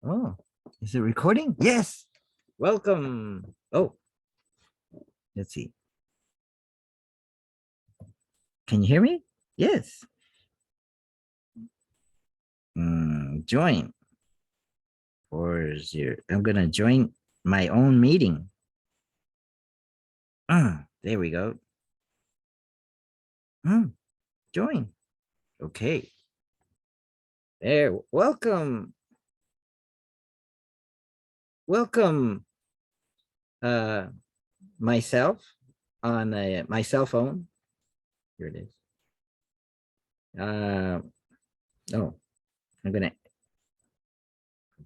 Oh, is it recording? Yes. Welcome. Oh, let's see. Can you hear me? Yes. Join. 40. I'm gonna join my own meeting. There we go. Join. Okay. There. Welcome. Welcome. Myself on my cell phone. Here it is. Oh, I'm gonna.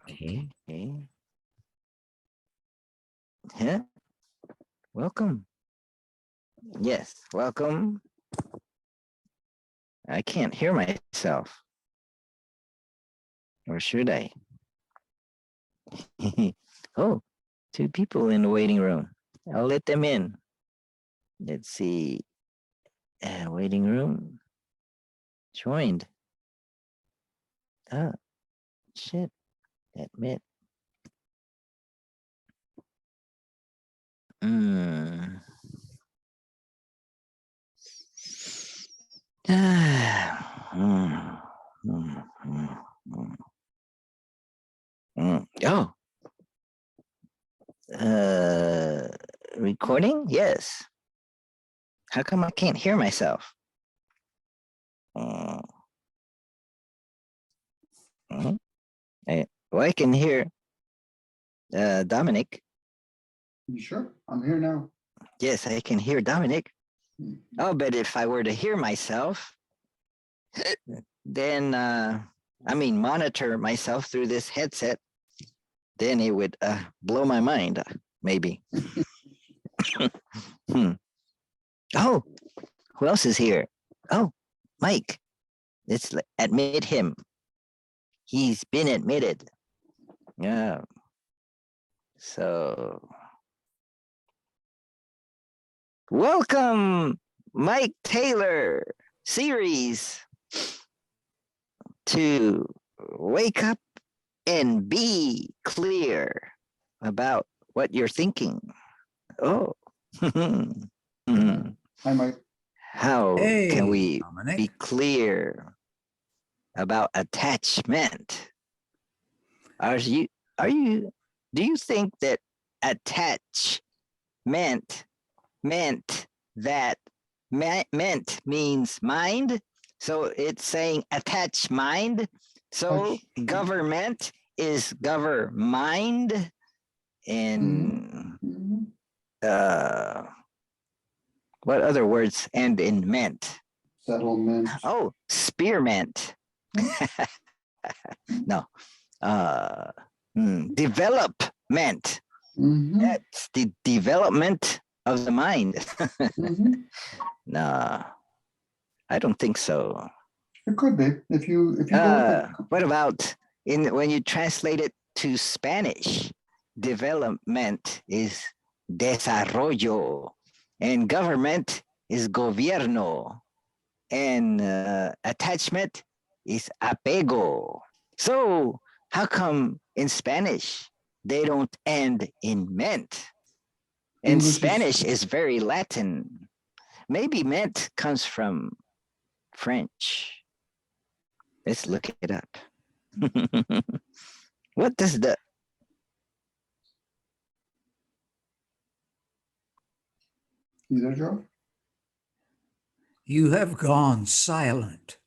Okay. Yeah. Welcome. Yes. Welcome. I can't hear myself. Or should I? Oh, 2 people in the waiting room. I'll let them in. Let's see. Waiting room. Joined. Oh, shit. Admit. Oh. Recording? Yes. How come I can't hear myself? Well, I can hear Dominic. You sure? I'm here now. Yes, I can hear Dominic. Oh, but if I were to hear myself, then monitor myself through this headset, then it would blow my mind, maybe. Oh, who else is here? Oh, Mike. Let's admit him. He's been admitted. Yeah. So, welcome, Mike Taylor series to wake up and be clear about what you're thinking. Oh. Hi, Mike. How can we Dominic. be clear about attachment? Do you think that attach meant that meant means mind? So it's saying attach mind. So government is mind, and what other words end in ment? Settlement. Oh, spearmint. No. Development. That's the development of the mind. No, I don't think so. It could be if you go. What about when you translate it to Spanish? Development is desarrollo, and government is gobierno, and attachment is apego. So how come in Spanish they don't end in ment? And Spanish is very Latin. Maybe ment comes from French. Let's look it up. What does the... You there, Joe? You have gone silent.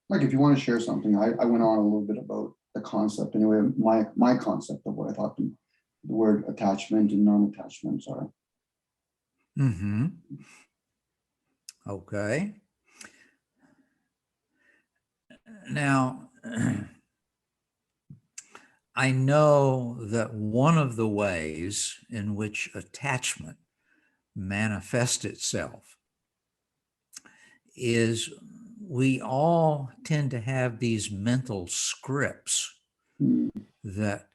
Mike, if you want to share something, I went on a little bit about the concept anyway, my concept of what I thought the word attachment and non-attachments are. Okay. Now, I know that one of the ways in which attachment manifests itself is we all tend to have these mental scripts Mm, that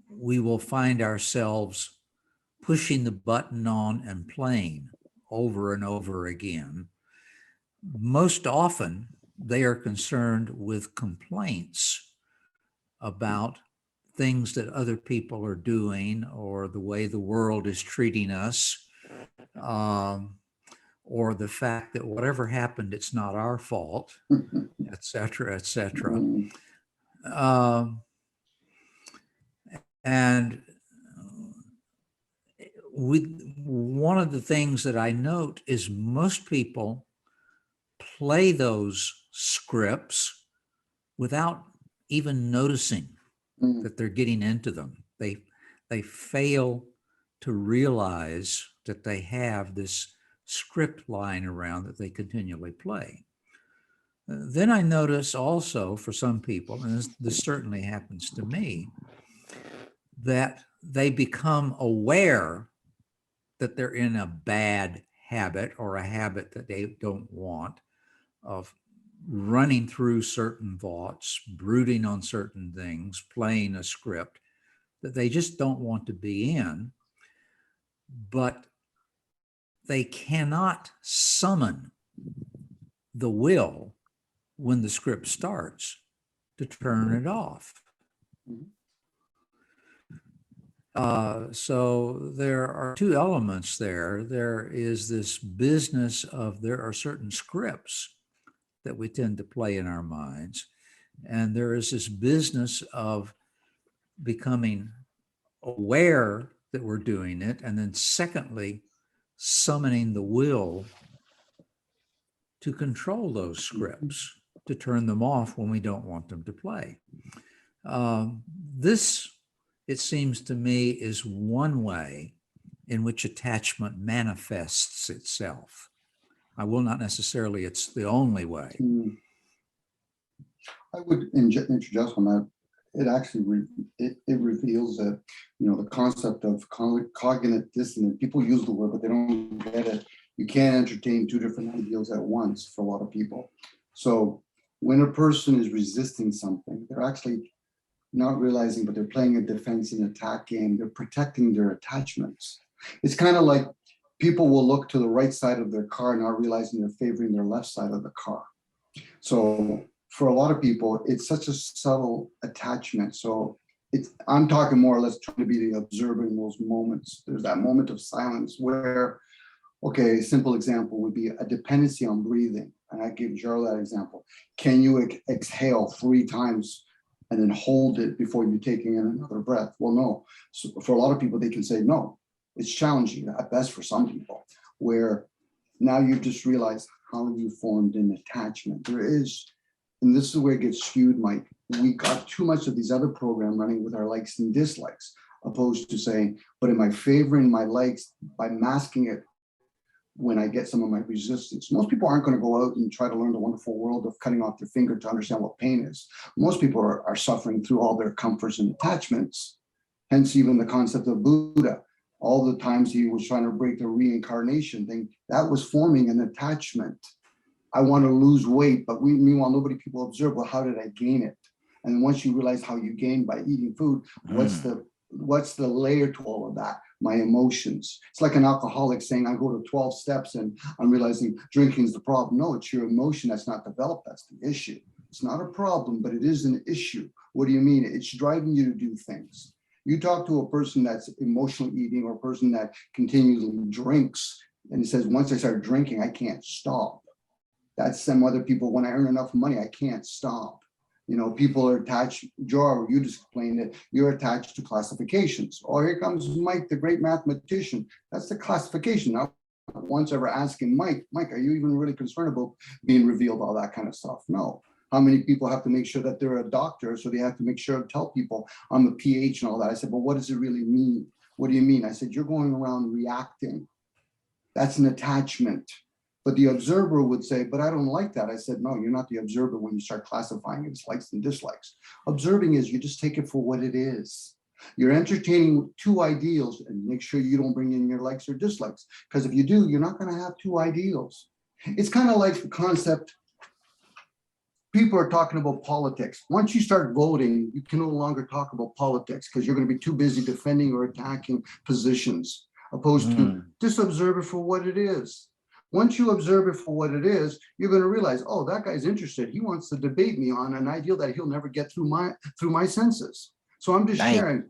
we will find ourselves pushing the button on and playing over and over again. Most often, they are concerned with complaints about things that other people are doing or the way the world is treating us, or the fact that whatever happened, it's not our fault, et cetera, et cetera. mm, Um, and one of the things that I note is most people play those scripts without even noticing mm, that they're getting into them. They fail to realize that they have this script lying around that they continually play. Then I notice also for some people, and this certainly happens to me, that they become aware that they're in a bad habit or a habit that they don't want, of running through certain thoughts, brooding on certain things, playing a script that they just don't want to be in, but they cannot summon the will when the script starts to turn it off. Mhm. So there are two elements there. There is this business of there are certain scripts that we tend to play in our minds. And there is this business of becoming aware that we're doing it. And then secondly, summoning the will to control those scripts, to turn them off when we don't want them to play. This, it seems to me, is one way in which attachment manifests itself. I will not necessarily, it's the only way. mm. I would interject on that. It actually it reveals that, you know, the concept of cognitive dissonance. People use the word, but they don't get it. You can't entertain two different ideals at once for a lot of people. So when a person is resisting something, they're actually not realizing, but they're playing a defense and attack game. They're protecting their attachments. It's kind of like people will look to the right side of their car, not realizing they're favoring their left side of the car. So for a lot of people, it's such a subtle attachment. So I'm talking more or less trying to be the observer in those moments. There's that moment of silence where, okay, a simple example would be a dependency on breathing. And I give Jarl that example. Can you exhale 3 times and then hold it before you're taking in another breath? Well, no. So for a lot of people, they can say no. It's challenging at best for some people, where now you've just realized how you formed an attachment. There is, and this is where it gets skewed, Mike. We got too much of these other programs running with our likes and dislikes, opposed to saying, but am I favoring my likes by masking it when I get some of my resistance? Most people aren't going to go out and try to learn the wonderful world of cutting off their finger to understand what pain is. Most people are suffering through all their comforts and attachments. Hence, even the concept of Buddha. All the times he was trying to break the reincarnation thing, that was forming an attachment. I want to lose weight, but meanwhile, people observe, well, how did I gain it? And once you realize how you gain by eating food, what's the layer to all of that? My emotions. It's like an alcoholic saying, I go to 12 steps and I'm realizing drinking is the problem. No, it's your emotion that's not developed. That's the issue. It's not a problem, but it is an issue. What do you mean? It's driving you to do things. You talk to a person that's emotionally eating, or a person that continually drinks, and he says, once I start drinking, I can't stop. That's some other people, when I earn enough money, I can't stop. You know, people are attached. Jar, you just explained it. You're attached to classifications. Oh, here comes Mike, the great mathematician. That's the classification. Now, once ever asking Mike, are you even really concerned about being revealed, all that kind of stuff? No. How many people have to make sure that they're a doctor? So they have to make sure to tell people I'm a PH and all that. I said, well, what does it really mean? What do you mean? I said, you're going around reacting. That's an attachment. But the observer would say, but I don't like that. I said, no, you're not the observer when you start classifying its likes and dislikes. Observing is you just take it for what it is. You're entertaining two ideals, and make sure you don't bring in your likes or dislikes. Because if you do, you're not going to have two ideals. It's kind of like the concept, people are talking about politics. Once you start voting, you can no longer talk about politics because you're going to be too busy defending or attacking positions, opposed to just observe it for what it is. Once you observe it for what it is, you're going to realize, oh, that guy's interested. He wants to debate me on an ideal that he'll never get through my senses. So I'm just sharing.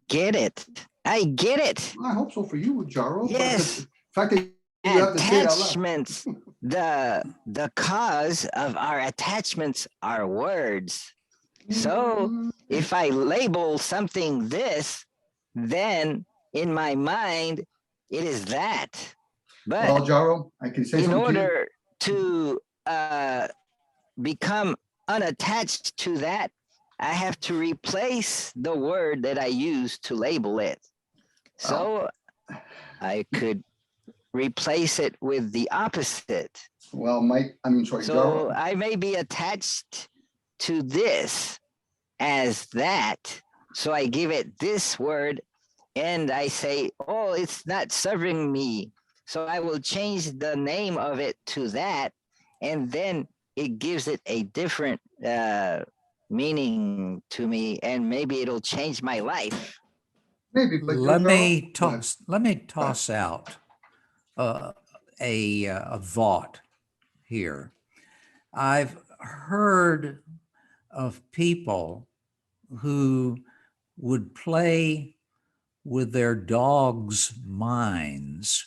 Get it. I get it. I hope so for you, Jaro. Yes. The fact that you have to say it out loud. Attachments. The cause of our attachments are words. So if I label something this, then in my mind, it is that. But Well, Jaro, I can say in something to you. order to become unattached to that, I have to replace the word that I use to label it. So I could replace it with the opposite. Well, Mike, I mean, sorry, So Jaro. I may be attached to this as that. So I give it this word and I say, oh, it's not serving me. So I will change the name of it to that. And then it gives it a different meaning to me. And maybe it'll change my life. Maybe, but Let me Jaro, toss out a thought here. I've heard of people who would play with their dog's minds.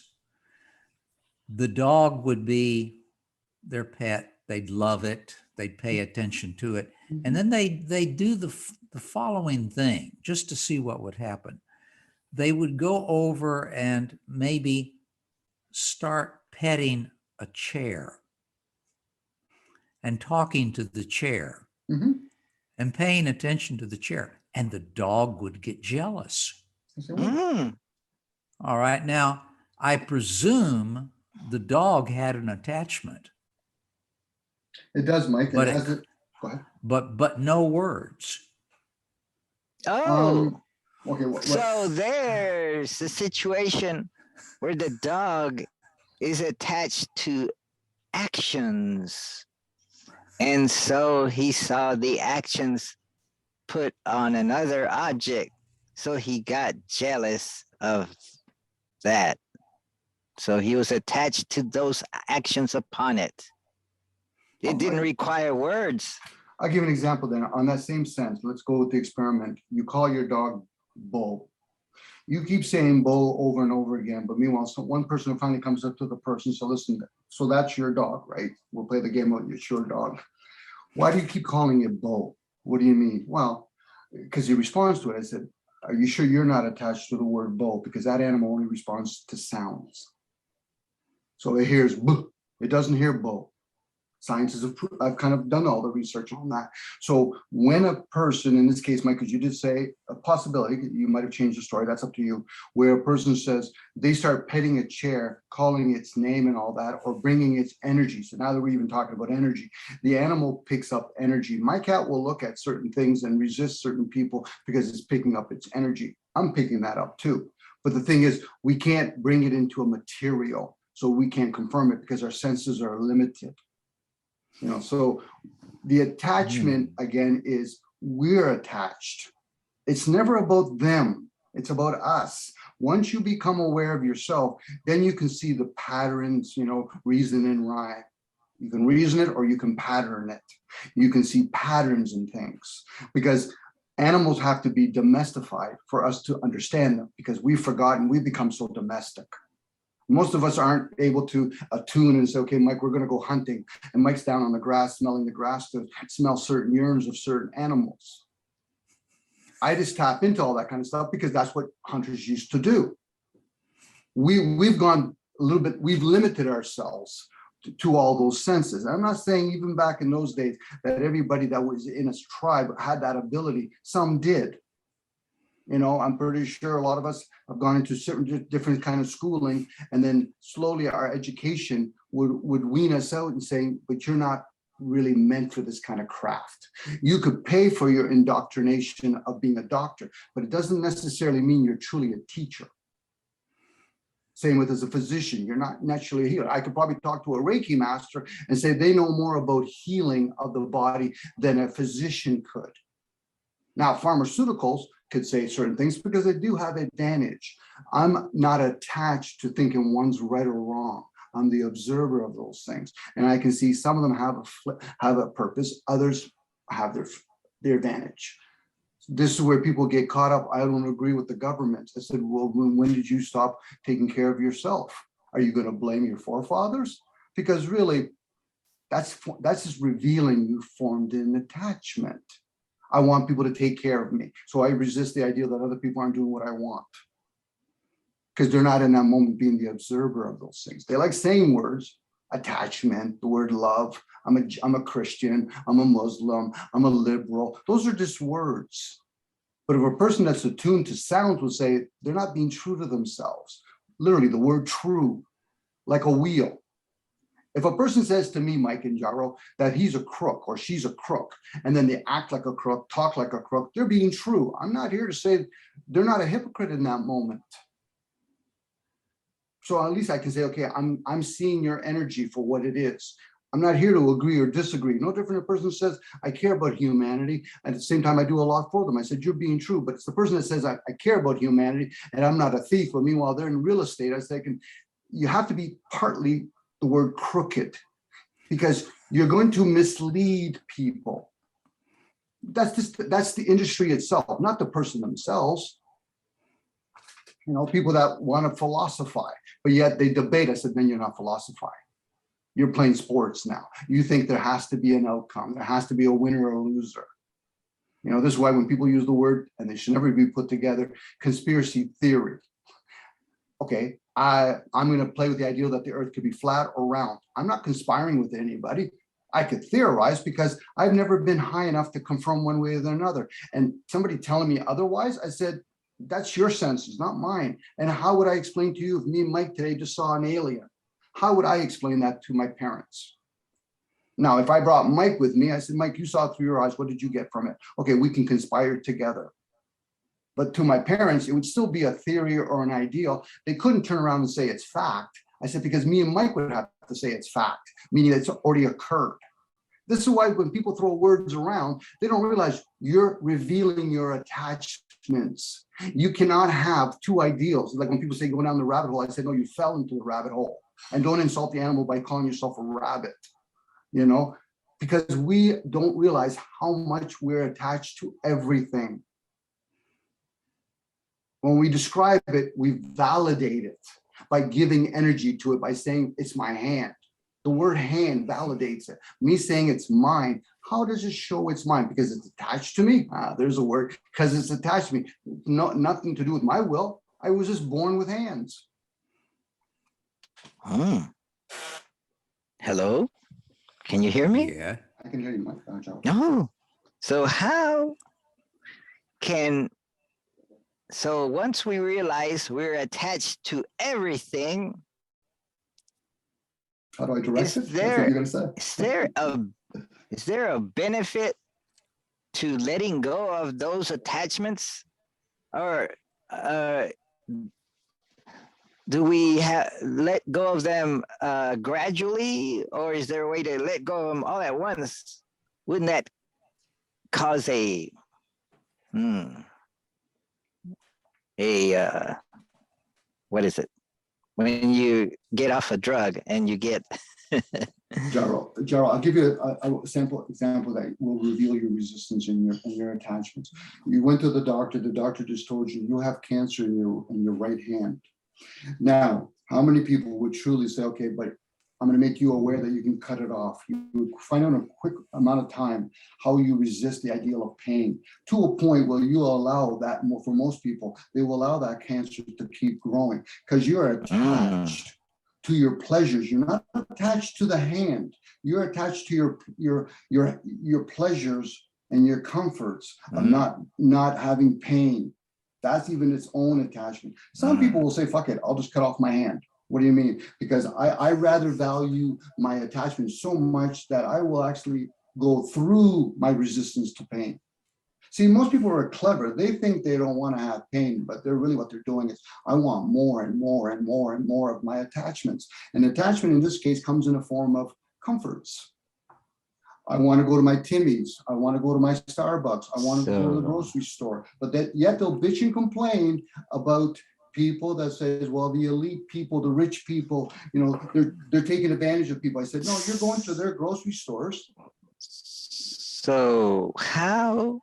The dog would be their pet. They'd love it. They'd pay attention to it. And then they do the following thing just to see what would happen. They would go over and maybe start petting a chair and talking to the chair and paying attention to the chair. And the dog would get jealous. Mm. All right. Now, I presume the dog had an attachment. It does, Mike. But It has it. Go ahead. But no words. Oh, Okay. so there's the situation where the dog is attached to actions. And so he saw the actions put on another object. So he got jealous of that. So he was attached to those actions upon it. It didn't require words. I'll give an example then. On that same sense, let's go with the experiment. You call your dog Bo. You keep saying Bo over and over again, but meanwhile, so one person finally comes up to the person. So listen, so that's your dog, right? We'll play the game of it's your dog. Why do you keep calling it Bo? What do you mean? Well, because he responds to it. I said, are you sure you're not attached to the word Bo? Because that animal only responds to sounds. So it hears Bo. It doesn't hear Bo. Science has I've kind of done all the research on that. So when a person, in this case, Mike, because you did say a possibility, you might have changed the story, that's up to you, where a person says they start petting a chair, calling its name and all that, or bringing its energy. So now that we're even talking about energy, the animal picks up energy. My cat will look at certain things and resist certain people because it's picking up its energy. I'm picking that up too. But the thing is, we can't bring it into a material, so we can't confirm it because our senses are limited. You know, so the attachment again is we're attached. It's never about them. It's about us. Once you become aware of yourself, then you can see the patterns, you know, reason and rhyme. You can reason it or you can pattern it. You can see patterns in things because animals have to be domestified for us to understand them because we've forgotten, we've become so domestic. Most of us aren't able to attune and say, okay, Mike, we're going to go hunting. And Mike's down on the grass, smelling the grass to smell certain urines of certain animals. I just tap into all that kind of stuff because that's what hunters used to do. We've gone a little bit, we've limited ourselves to all those senses. I'm not saying even back in those days that everybody that was in a tribe had that ability. Some did. You know, I'm pretty sure a lot of us have gone into certain different kind of schooling, and then slowly our education would wean us out and saying, but you're not really meant for this kind of craft. You could pay for your indoctrination of being a doctor, but it doesn't necessarily mean you're truly a teacher. Same with as a physician, you're not naturally a healer. I could probably talk to a Reiki master and say they know more about healing of the body than a physician could. Now, pharmaceuticals could say certain things because they do have advantage. I'm not attached to thinking one's right or wrong. I'm the observer of those things. And I can see some of them have a purpose, others have their advantage. This is where people get caught up. I don't agree with the government. I said, well, when did you stop taking care of yourself? Are you going to blame your forefathers? Because really, that's just revealing you formed an attachment. I want people to take care of me. So I resist the idea that other people aren't doing what I want, because they're not in that moment being the observer of those things. They like saying words, attachment, the word love. I'm a Christian, I'm a Muslim, I'm a liberal. Those are just words. But if a person that's attuned to sounds will say they're not being true to themselves. Literally, the word true, like a wheel. If a person says to me, Mike and Jaro, that he's a crook or she's a crook, and then they act like a crook, talk like a crook, they're being true. I'm not here to say they're not a hypocrite in that moment. So at least I can say, okay, I'm seeing your energy for what it is. I'm not here to agree or disagree. No different. A person says, I care about humanity. And at the same time, I do a lot for them. I said, you're being true. But it's the person that says, I care about humanity and I'm not a thief. But meanwhile, they're in real estate. I was thinking, you have to be partly the word crooked, because you're going to mislead people. That's the industry itself, not the person themselves. You know, people that want to philosophize, but yet they debate. I said, then you're not philosophizing. You're playing sports now. You think there has to be an outcome. There has to be a winner or a loser. You know, this is why when people use the word, and they should never be put together, conspiracy theory. Okay, I'm going to play with the idea that the earth could be flat or round. I'm not conspiring with anybody. I could theorize because I've never been high enough to confirm one way or another. And somebody telling me otherwise, I said, that's your senses, not mine. And how would I explain to you if me and Mike today just saw an alien? How would I explain that to my parents? Now, if I brought Mike with me, I said, Mike, you saw it through your eyes. What did you get from it? Okay, we can conspire together. But to my parents, it would still be a theory or an ideal. They couldn't turn around and say it's fact. I said, because me and Mike would have to say it's fact, meaning it's already occurred. This is why when people throw words around, they don't realize you're revealing your attachments. You cannot have two ideals. Like when people say go down the rabbit hole, I say, no, you fell into the rabbit hole. And don't insult the animal by calling yourself a rabbit, you know, because we don't realize how much we're attached to everything. When we describe it, we validate it by giving energy to it, by saying it's my hand. The word hand validates it. Me saying it's mine, how does it show it's mine? Because it's attached to me. There's a word, because it's attached to me. No, nothing to do with my will. I was just born with hands. Hello? Can you hear me? Yeah. I can hear you, Mike. No. So how can, so once we realize we're attached to everything, how do I direct is it? That's there, what you're gonna say. is there a benefit to letting go of those attachments, or do we let go of them gradually, or is there a way to let go of them all at once? Wouldn't that cause a what is it? When you get off a drug and you get Jaro, I'll give you a sample example that will reveal your resistance and your attachments. You went to the doctor just told you you have cancer in your right hand. Now, how many people would truly say, okay, but I'm going to make you aware that you can cut it off. You would find out in a quick amount of time how you resist the ideal of pain to a point where you allow that, for most people, they will allow that cancer to keep growing because you're attached to your pleasures. You're not attached to the hand. You're attached to your pleasures and your comforts of not having pain. That's even its own attachment. Some people will say, fuck it, I'll just cut off my hand. What do you mean? Because I rather value my attachment so much that I will actually go through my resistance to pain. See, most people are clever. They think they don't want to have pain, but they're really what they're doing is, I want more and more and more and more of my attachments. And attachment in this case comes in a form of comforts. I want to go to my Timmy's. I want to go to my Starbucks. I want to go to the grocery store. But that yet they'll bitch and complain about people that says, well, the elite people, the rich people, you know, they're taking advantage of people. I said, no, you're going to their grocery stores. So how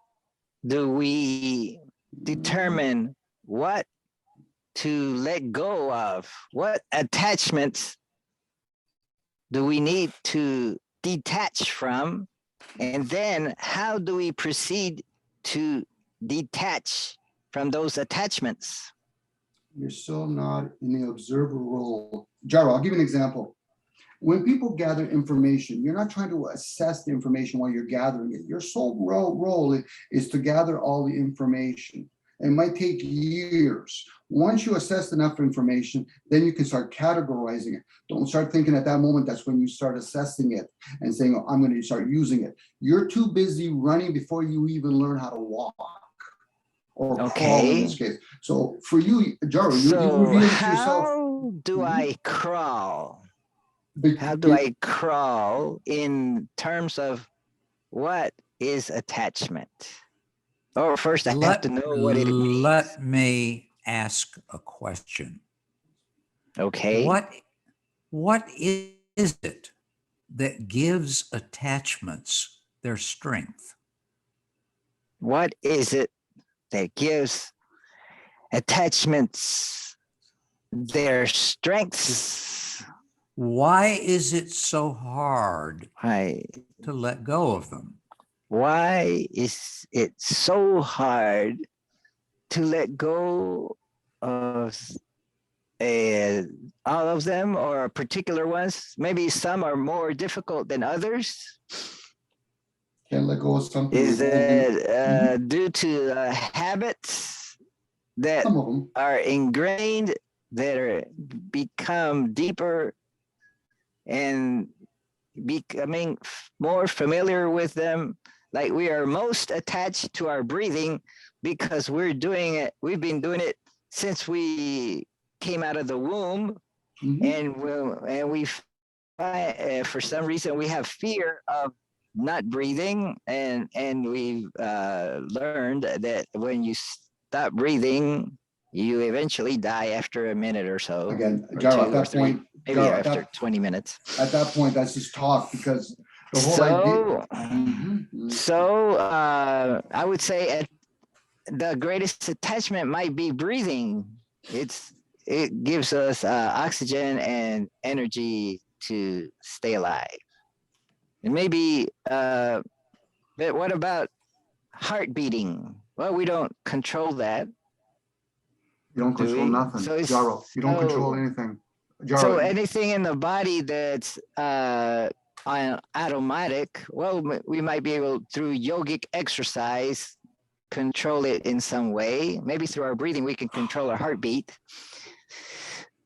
do we determine what to let go of? What attachments do we need to detach from? And then how do we proceed to detach from those attachments? You're still not in the observer role. Jaro, I'll give you an example. When people gather information, you're not trying to assess the information while you're gathering it. Your sole role is to gather all the information. It might take years. Once you assess enough information, then you can start categorizing it. Don't start thinking at that moment, that's when you start assessing it and saying, oh, I'm going to start using it. You're too busy running before you even learn how to walk. Or crawl in this case. So for you, Jaro, you reveal it to yourself. How do I crawl? How do I crawl in terms of what is attachment? Or first I have to know what it means. Let me ask a question. Okay. What is it that gives attachments their strength? What is it that gives attachments their strengths? Why is it so hard to let go of them? Why is it so hard to let go of all of them or particular ones? Maybe some are more difficult than others. Can't let go of something. Is it due to habits that are ingrained, that are become deeper and becoming more familiar with them? Like we are most attached to our breathing because we've been doing it since we came out of the womb, and we find, for some reason we have fear of not breathing, and we've learned that when you stop breathing, you eventually die after a minute or so. Again, Jaro, at that point, maybe after 20 minutes. At that point, that's just talk, because the whole idea. So I would say the greatest attachment might be breathing. It gives us oxygen and energy to stay alive. And maybe, but what about heart beating? Well, we don't control that. You don't control nothing, Jaro. You don't control anything. Jaro. So anything in the body that's on automatic, well, we might be able, through yogic exercise, control it in some way. Maybe through our breathing, we can control our heartbeat.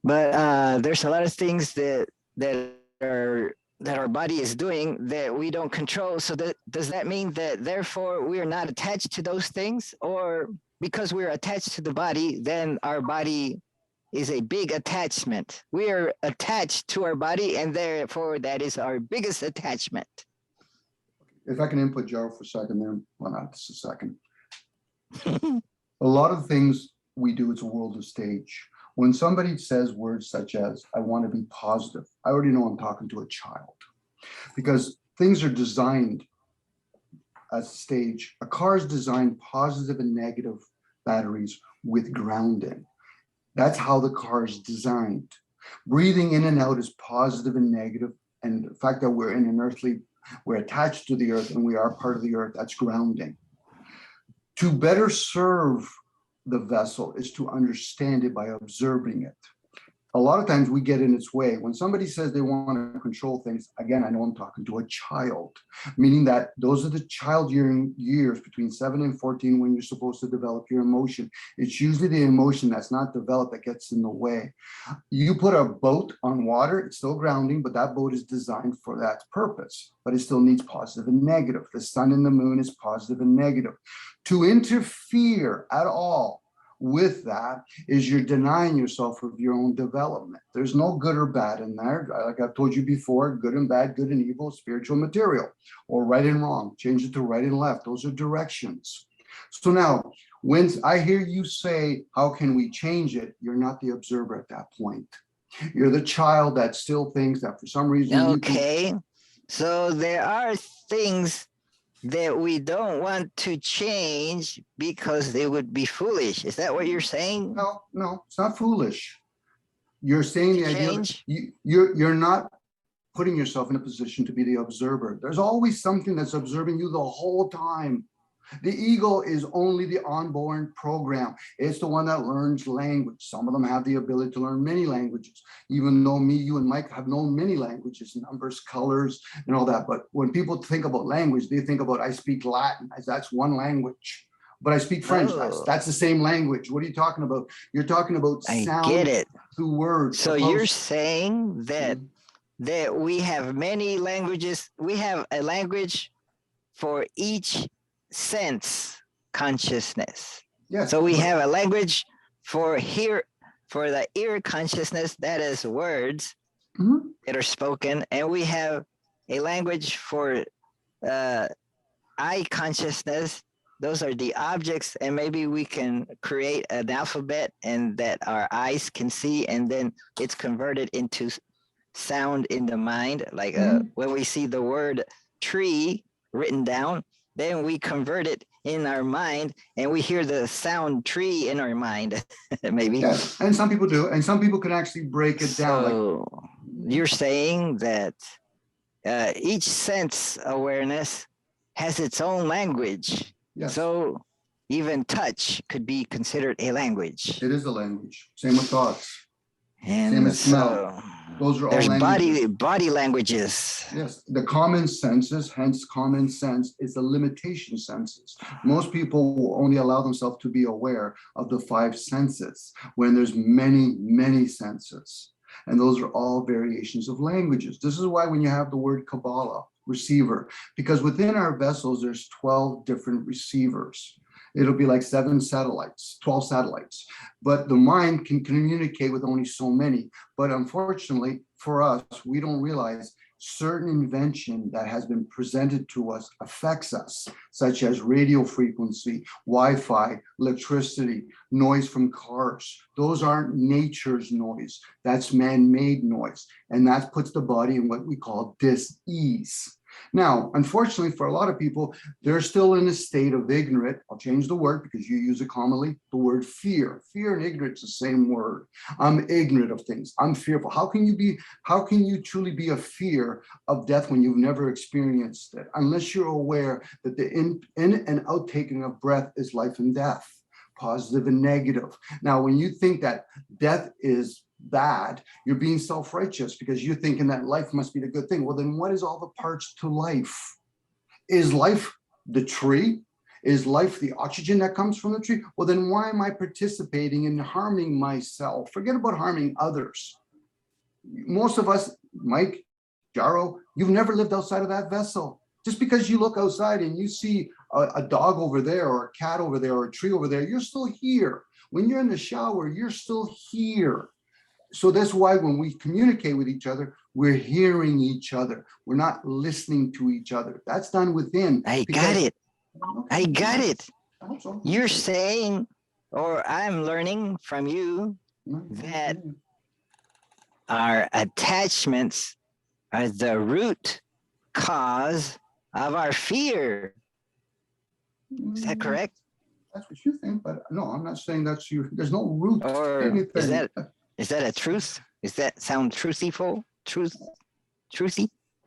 But there's a lot of things that our body is doing that we don't control. So does that mean that therefore we are not attached to those things? Or because we're attached to the body, then our body is a big attachment? We are attached to our body, and therefore that is our biggest attachment. If I can input Jaro for a second there, well, not just a second. A lot of things we do, it's a world of stage. When somebody says words such as, I want to be positive, I already know I'm talking to a child, because things are designed as a stage. A car is designed positive and negative batteries with grounding. That's how the car is designed. Breathing in and out is positive and negative. And the fact that we're in an earthly, we're attached to the earth and we are part of the earth, that's grounding. To better serve the vessel is to understand it by observing it. a lot of times we get in its way. When somebody says they want to control things, again, I know I'm talking to a child, meaning that those are the child years between 7 and 14 when you're supposed to develop your emotion. It's usually the emotion that's not developed that gets in the way. You put a boat on water, it's still grounding, but that boat is designed for that purpose, but it still needs positive and negative. The sun and the moon is positive and negative. To interfere at all with that is you're denying yourself of your own development. There's no good or bad in there. Like I've told you before, good and bad, good and evil, spiritual material, or right and wrong. Change it to right and left. Those are directions. So now, when I hear you say, how can we change it? You're not the observer at that point. You're the child that still thinks that for some reason. Okay, so there are things that we don't want to change because they would be foolish. Is that what you're saying? No, it's not foolish. You're saying the idea Change? you're not putting yourself in a position to be the observer. There's always something that's observing you the whole time. The ego is only the onboard program. It's the one that learns language. Some of them have the ability to learn many languages, even though me, you, and Mike have known many languages, numbers, colors, and all that. But when people think about language, they think about, I speak Latin, as that's one language. But I speak French, that's the same language. What are you talking about? You're talking about I sound get it. through words. So you're saying that we have many languages. We have a language for each sense consciousness. Yes. So we have a language for the ear consciousness, that is words that are spoken, and we have a language for eye consciousness. Those are the objects, and maybe we can create an alphabet and that our eyes can see, and then it's converted into sound in the mind. Like when we see the word tree written down, then we convert it in our mind and we hear the sound tree in our mind, maybe. Yes, and some people do, and some people can actually break it down. So you're saying that each sense awareness has its own language. Yes. So even touch could be considered a language. It is a language. Same with thoughts. And Same as smell. so Those are all there's languages. body languages. Yes, the common senses, hence common sense is the limitation senses. Most people will only allow themselves to be aware of the 5 senses when there's many, many senses. And those are all variations of languages. This is why when you have the word Kabbalah, receiver, because within our vessels, there's 12 different receivers. It'll be like 7 satellites, 12 satellites, but the mind can communicate with only so many. But unfortunately for us, we don't realize certain invention that has been presented to us affects us, such as radio frequency, Wi-Fi, electricity, noise from cars. Those aren't nature's noise. That's man-made noise. And that puts the body in what we call dis-ease. Now, unfortunately, for a lot of people, they're still in a state of ignorant. I'll change the word because you use it commonly, the word fear. Fear and ignorance is the same word. I'm ignorant of things. I'm fearful. How can you truly be a fear of death when you've never experienced it? Unless you're aware that the in and out taking of breath is life and death, positive and negative. Now, when you think that death is bad, you're being self-righteous because you're thinking that life must be the good thing. Well, then what is all the parts to life? Is life the tree? Is life the oxygen that comes from the tree? Well, then why am I participating in harming myself? Forget about harming others. Most of us, Mike, Jaro, you've never lived outside of that vessel. Just because you look outside and you see a dog over there or a cat over there or a tree over there, you're still here. When you're in the shower, you're still here. So that's why when we communicate with each other, we're hearing each other. We're not listening to each other. That's done within. I got it. I got it. I hope so. You're saying, or I'm learning from you, that our attachments are the root cause of our fear. Is that correct? That's what you think, but no, I'm not saying that's you. There's no root. Or anything. is that a truth? Does that sound truthful? Truthful?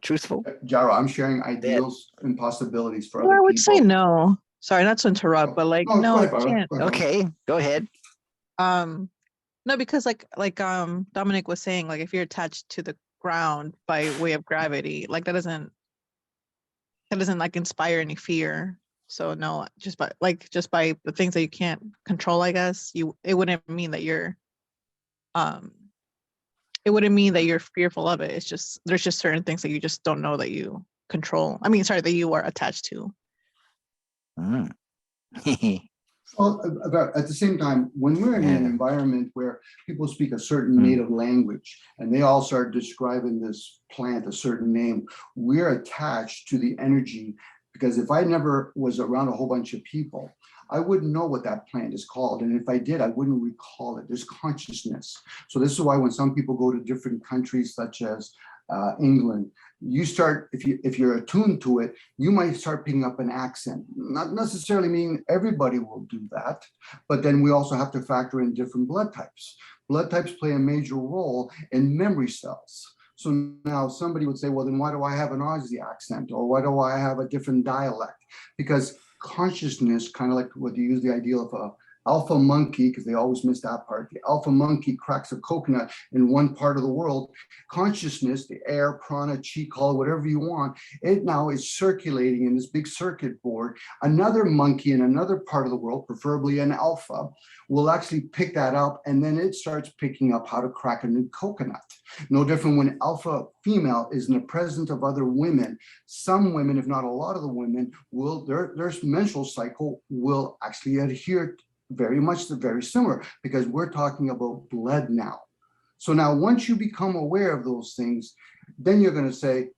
Jaro, I'm sharing ideals and possibilities for Well, other I would people. say no. Sorry, not to interrupt, but like, No, no, go it ahead, Barbara. can't. Go ahead. Okay, go ahead. No, because like Dominic was saying, like if you're attached to the ground by way of gravity, like that doesn't like inspire any fear. So no, just by the things that you can't control, I guess it wouldn't mean that you're fearful of it. It's just there's just certain things that you just don't know that you control. I mean, sorry, that you are attached to. Mm. Well, at the same time, when we're in an Yeah. environment where people speak a certain Mm. native language and they all start describing this plant a certain name, we're attached to the energy, because if I never was around a whole bunch of people, I wouldn't know what that plant is called. And if I did, I wouldn't recall it. There's consciousness. So this is why when some people go to different countries such as England, you start, if you're attuned to it, you might start picking up an accent. Not necessarily meaning everybody will do that, but then we also have to factor in different blood types. Blood types play a major role in memory cells. So now somebody would say, well, then why do I have an Aussie accent? Or why do I have a different dialect? Because consciousness, kind of like what you use the idea of a alpha monkey, because they always miss that part. The alpha monkey cracks a coconut in one part of the world. Consciousness, the air, prana, chi, call it whatever you want, it now is circulating in this big circuit board. Another monkey in another part of the world, preferably an alpha, will actually pick that up, and then it starts picking up how to crack a new coconut. No different when alpha female is in the presence of other women. Some women, if not a lot of the women, will their menstrual cycle will actually adhere very similar, because we're talking about blood now. So now once you become aware of those things, then you're going to say,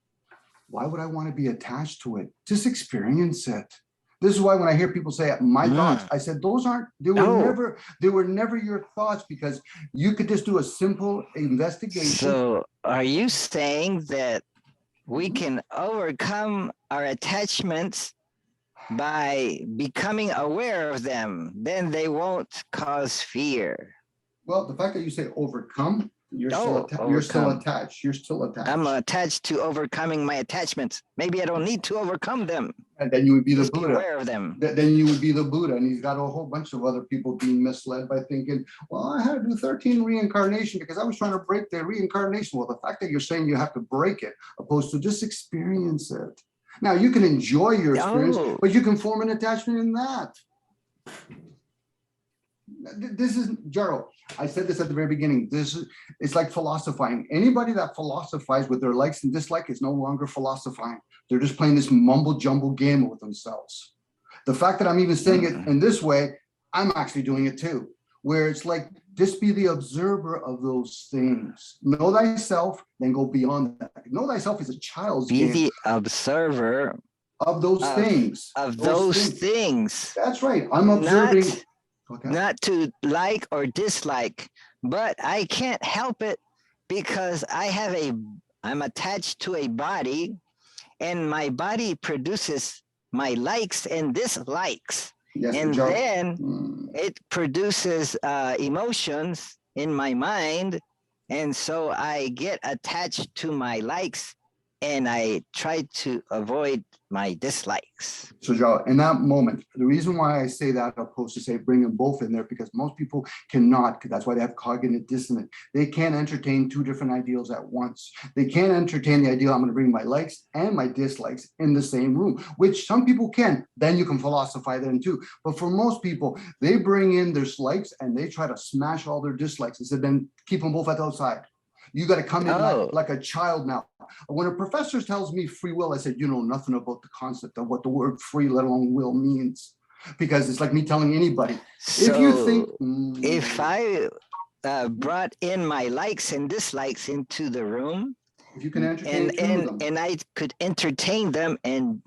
why would I want to be attached to it? Just experience it. This is why when I hear people say my thoughts, I said they were never your thoughts, because you could just do a simple investigation. So are you saying that we can overcome our attachments by becoming aware of them? Then they won't cause fear. Well, the fact that you say overcome, you're still overcome. attached. You're still attached. I'm attached to overcoming my attachments. Maybe I don't need to overcome them. And then you would be the Just be Buddha. aware of them. Then you would be the Buddha, and he's got a whole bunch of other people being misled by thinking, well, I had to do 13 reincarnation because I was trying to break the reincarnation. Well, the fact that you're saying you have to break it, opposed to just experience it. Now, you can enjoy your experience, but you can form an attachment in that. This is, Jaro, I said this at the very beginning. It's like philosophizing. Anybody that philosophizes with their likes and dislikes is no longer philosophizing. They're just playing this mumble jumble game with themselves. The fact that I'm even saying it in this way, I'm actually doing it too, where it's like, just be the observer of those things. Know thyself, then go beyond that. Know thyself is a child's game. Be the observer of those things. Of those things. That's right. I'm observing. Not to like or dislike, but I can't help it because I'm attached to a body, and my body produces my likes and dislikes. Yes, and then it produces emotions in my mind. And so I get attached to my likes and I try to avoid my dislikes. So Joe, in that moment, the reason why I say that opposed to say bring them both in there, because most people cannot, that's why they have cognitive dissonance. They can't entertain two different ideals at once. They can't entertain the ideal, I'm going to bring my likes and my dislikes in the same room, which some people can. Then you can philosophize them too. But for most people, they bring in their likes and they try to smash all their dislikes and said, then keep them both at the outside. You got to come in like a child now. When a professor tells me free will, I said, you know nothing about the concept of what the word free, let alone will, means. Because it's like me telling anybody. So if you think, if I brought in my likes and dislikes into the room, if you can entertain them, and I could entertain them and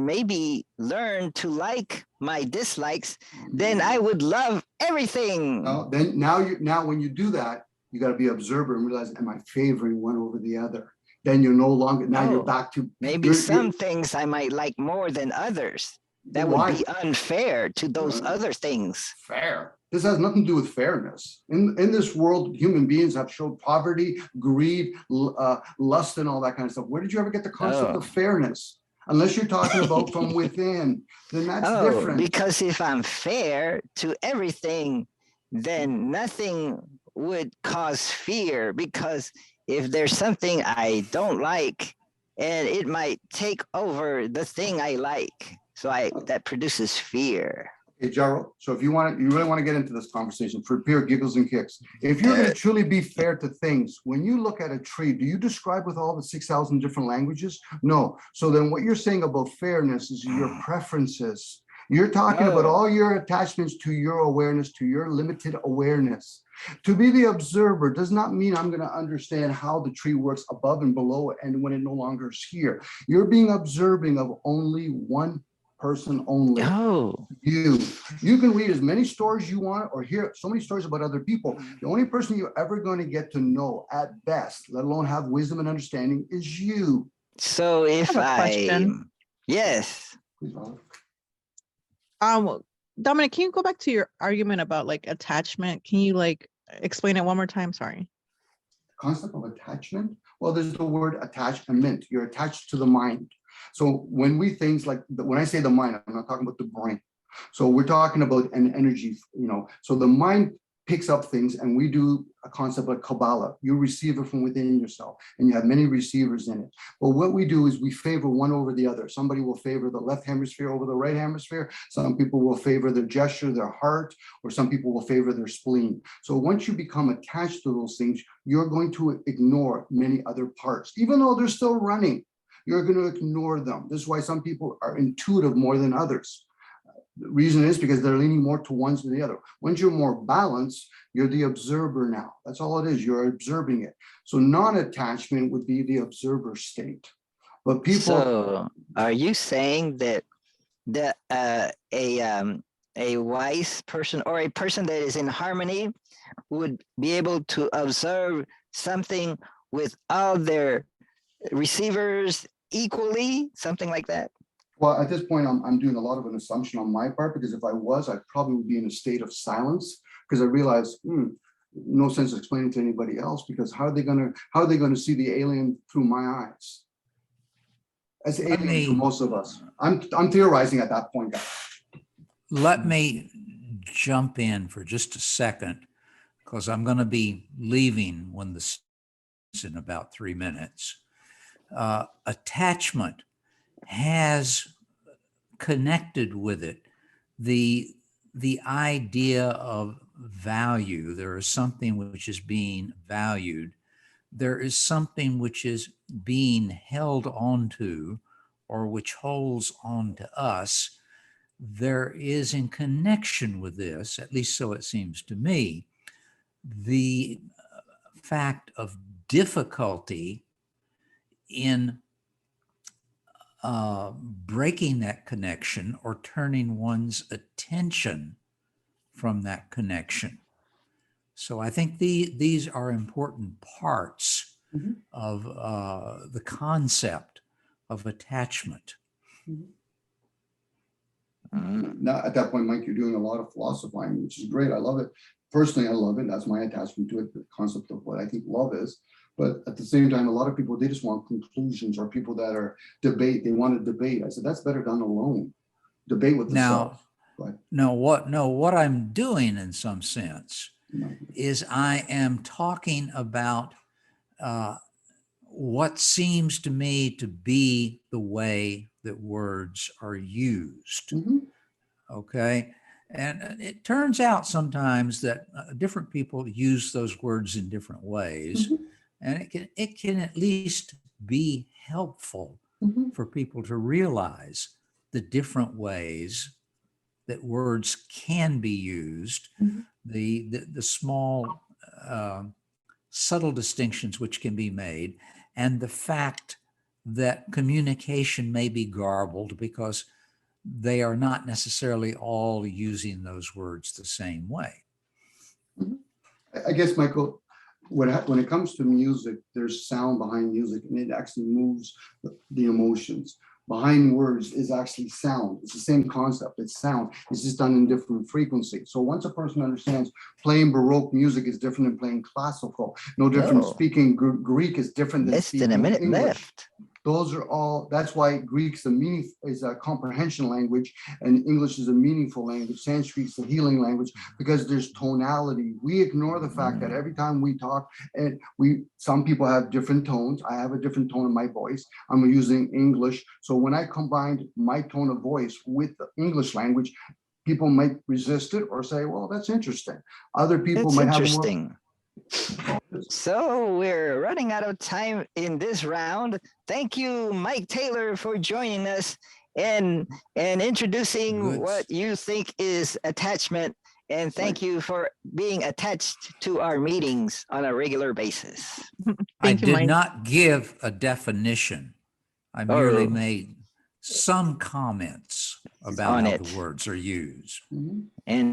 maybe learn to like my dislikes, then I would love everything. Now when you do that, you got to be observer and realize, am I favoring one over the other? Then you're no longer, you're back to. Maybe some things I might like more than others. That would be unfair to those other things. Fair. This has nothing to do with fairness. In this world, human beings have shown poverty, greed, lust, and all that kind of stuff. Where did you ever get the concept of fairness? Unless you're talking about from within, then that's different. Because if I'm fair to everything, then nothing would cause fear, because if there's something I don't like, and it might take over the thing I like, that produces fear. Hey, Gerald, so if you really want to get into this conversation for pure giggles and kicks, if you're going to truly be fair to things, when you look at a tree, do you describe with all the 6,000 different languages? No. So then what you're saying about fairness is your preferences. You're talking about all your attachments to your awareness, to your limited awareness. To be the observer does not mean I'm going to understand how the tree works above and below and when it no longer is here. You're being observing of only one person only. Oh, You can read as many stories you want or hear so many stories about other people. The only person you're ever going to get to know at best, let alone have wisdom and understanding, is you. so if have a question. Yes. Please, Robert. Dominic, can you go back to your argument about like attachment? Can you like explain it one more time? Sorry. Concept of attachment. Well, there's the word attachment. You're attached to the mind. So when we things like when I say the mind, I'm not talking about the brain. So we're talking about an energy, so the mind picks up things, and we do a concept like Kabbalah. You receive it from within yourself, and you have many receivers in it. But what we do is we favor one over the other. Somebody will favor the left hemisphere over the right hemisphere. Some people will favor their gesture, their heart, or some people will favor their spleen. So once you become attached to those things, you're going to ignore many other parts, even though they're still running. You're going to ignore them. This is why some people are intuitive more than others. The reason is because they're leaning more to one than the other. Once you're more balanced, you're the observer now. That's all it is. You're observing it. So non-attachment would be the observer state. But people. So are you saying that a wise person or a person that is in harmony would be able to observe something with all their receivers equally, something like that? Well, at this point, I'm doing a lot of an assumption on my part, because if I was, I probably would be in a state of silence, because I realized no sense explaining to anybody else, because how are they going to see the alien through my eyes? As alien to most of us. I'm theorizing at that point, guys. Let me jump in for just a second, because I'm going to be leaving when this is in about 3 minutes. Attachment has connected with it the idea of value. There is something which is being valued. There is something which is being held onto, or which holds on to us. There is, in connection with this, at least so it seems to me, the fact of difficulty in breaking that connection or turning one's attention from that connection. So I think these are important parts of the concept of attachment. Now, at that point, Mike, you're doing a lot of philosophizing, which is great. I love it. Personally, I love it. That's my attachment to it, the concept of what I think love is. But at the same time, a lot of people, they just want conclusions, or people that are they want to debate. I said, that's better done alone. Debate with the self. No, what I'm doing in some sense is I am talking about what seems to me to be the way that words are used. Okay. And it turns out sometimes that different people use those words in different ways. And it can at least be helpful for people to realize the different ways that words can be used, the small subtle distinctions which can be made, and the fact that communication may be garbled because they are not necessarily all using those words the same way. I guess, Michael, when it comes to music, there's sound behind music, and it actually moves the emotions. Behind words is actually sound. It's the same concept. It's sound. It's just done in different frequencies. So once a person understands playing Baroque music is different than playing classical, no different. Speaking Greek is different than less speaking than a minute English. left. those are all, that's why Greek's is a comprehension language and English is a meaningful language. Sanskrit's a healing language because there's tonality. We ignore the fact that every time we talk, and some people have different tones. I have a different tone in my voice. I'm using English. So when I combined my tone of voice with the English language, people might resist it or say, well, that's interesting. Other people It's might have more. interesting. So we're running out of time in this round. Thank you, Mike Taylor, for joining us and introducing Good. what you think is attachment. And thank you for being attached to our meetings on a regular basis. I Thank you, did Mike. not give a definition. I merely Oh. made some comments about On how it. the words are used. Mhm. And